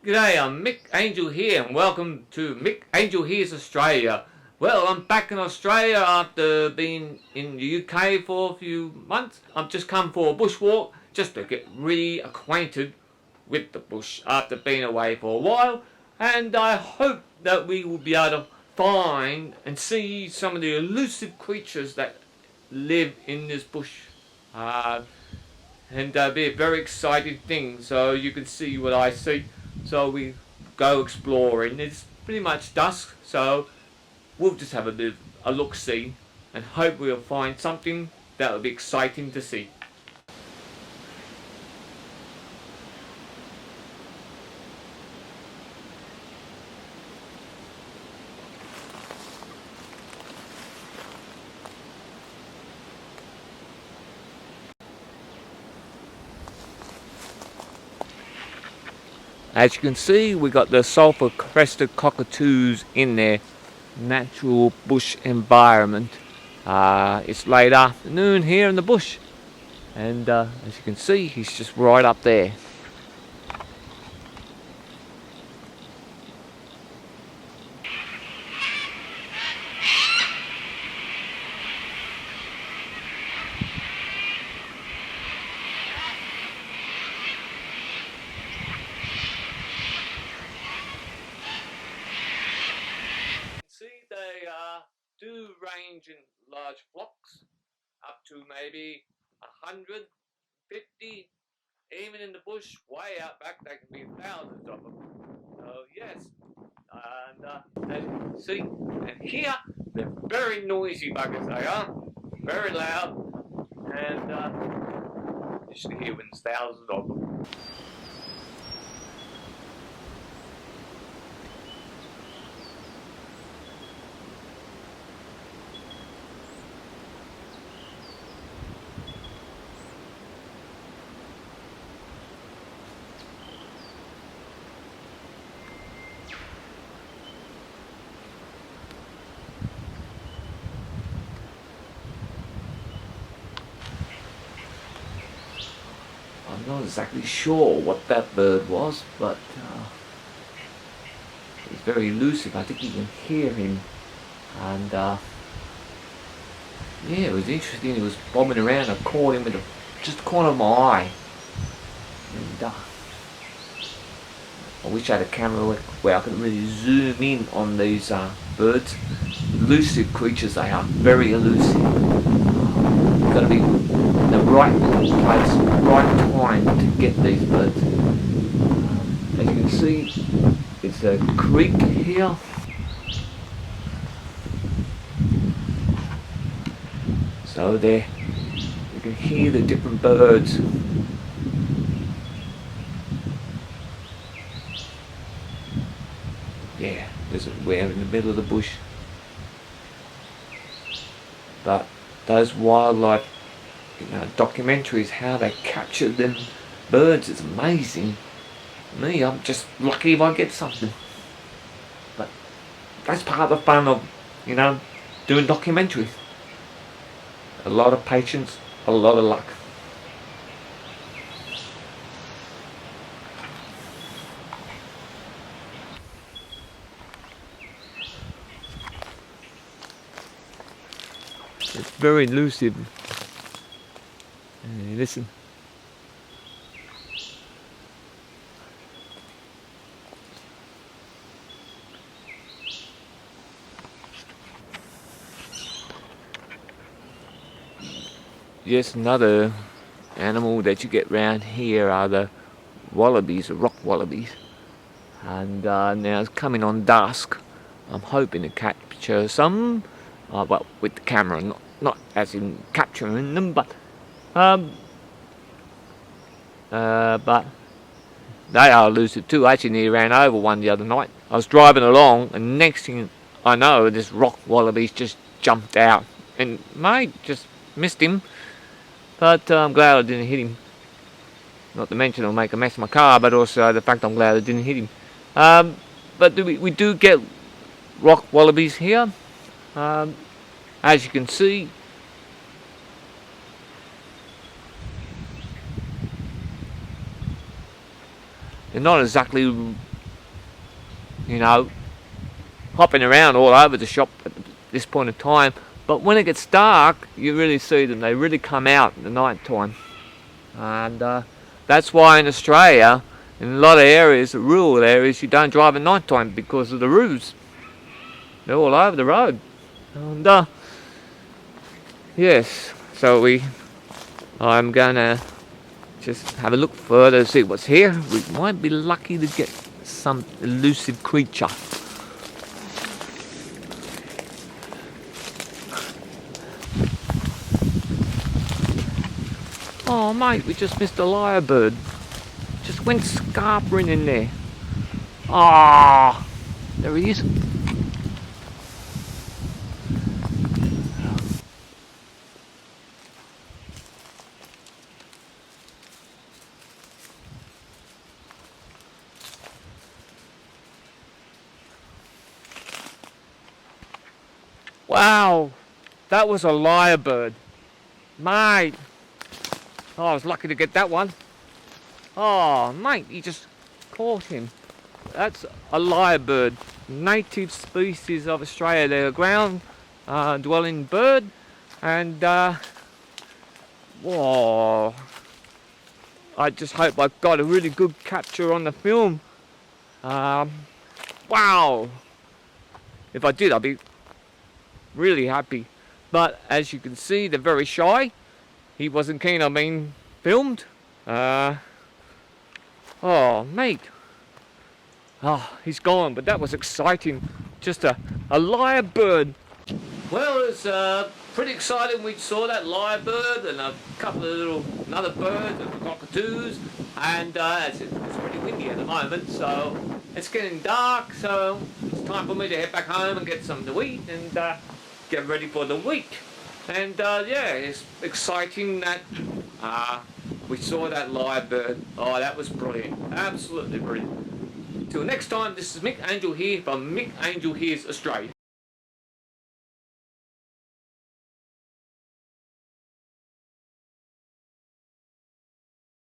G'day, I'm Mick Angelhere and welcome to Mick Angelhere's Australia. Well, I'm back in Australia after being in the UK for a few months. I've just come for a bushwalk just to get really acquainted with the bush after being away for a while, and I hope that we will be able to find and see some of the elusive creatures that live in this bush. And be a very exciting thing, so you can see what I see. So we go exploring. It's pretty much dusk, so we'll just have a bit of a look-see and hope we'll find something that will be exciting to see. As you can see, we got the sulphur crested cockatoos in their natural bush environment. It's late afternoon here in the bush, and as you can see, he's just right up there. See, they do range in large flocks, up to maybe 150. Even in the bush, way out back, there can be thousands of them. So yes, and as you can see, and here they're very noisy buggers. They are very loud, and you should hear when there's thousands of them. I'm not exactly sure what that bird was, but it's very elusive. I think you can hear him, and yeah, it was interesting. He was bobbing around. I caught him with just the corner of my eye, and I wish I had a camera where I could really zoom in on these birds. Elusive creatures they are, very elusive. You've got to be in the right place, right time to get these birds. As you can see, it's a creek here. So there, you can hear the different birds. Yeah, we're in the middle of the bush. But those wildlife, documentaries, how they capture them birds, it's amazing. Me, I'm just lucky if I get something. But that's part of the fun of, doing documentaries. A lot of patience, a lot of luck. It's very elusive. Listen. Yes, another animal that you get round here are the wallabies, the rock wallabies. And now it's coming on dusk. I'm hoping to capture some, well, with the camera, not as in capturing them, but they are elusive too. I actually nearly ran over one the other night. I was driving along, and next thing I know, this rock wallaby's just jumped out, and mate just missed him. But I'm glad I didn't hit him. Not to mention it'll make a mess of my car, but also the fact I'm glad I didn't hit him. But we do get rock wallabies here. As you can see, they're not exactly you know, hopping around all over the shop at this point in time. But when it gets dark, you really see them. They really come out in the night time. And that's why in Australia, in a lot of areas, rural areas, you don't drive at night time because of the roos. They're all over the road. And yes, so I'm gonna just have a look further, see what's here. We might be lucky to get some elusive creature. Oh mate, we just missed a lyre bird. Just went scarpering in there. Ah, there he is. Wow, that was a lyre bird, mate. Oh, I was lucky to get that one. Oh, mate, you just caught him. That's a lyre bird, native species of Australia. They're a ground dwelling bird, and whoa, I just hope I got a really good capture on the film. Wow, if I did, I'd be really happy. But as you can see, they're very shy. He wasn't keen on being filmed. Oh mate, he's gone, but that was exciting. Just a lyre bird. Well, it's pretty exciting. We saw that lyre bird and a couple of another bird, and cockatoos, and it's pretty windy at the moment, so it's getting dark, so it's time for me to head back home and get something to eat and get ready for the week. And yeah, it's exciting that we saw that lyre bird. Oh, that was brilliant, absolutely brilliant. Till next time, this is Mick Angelhere from Mick Angelhere's Australia.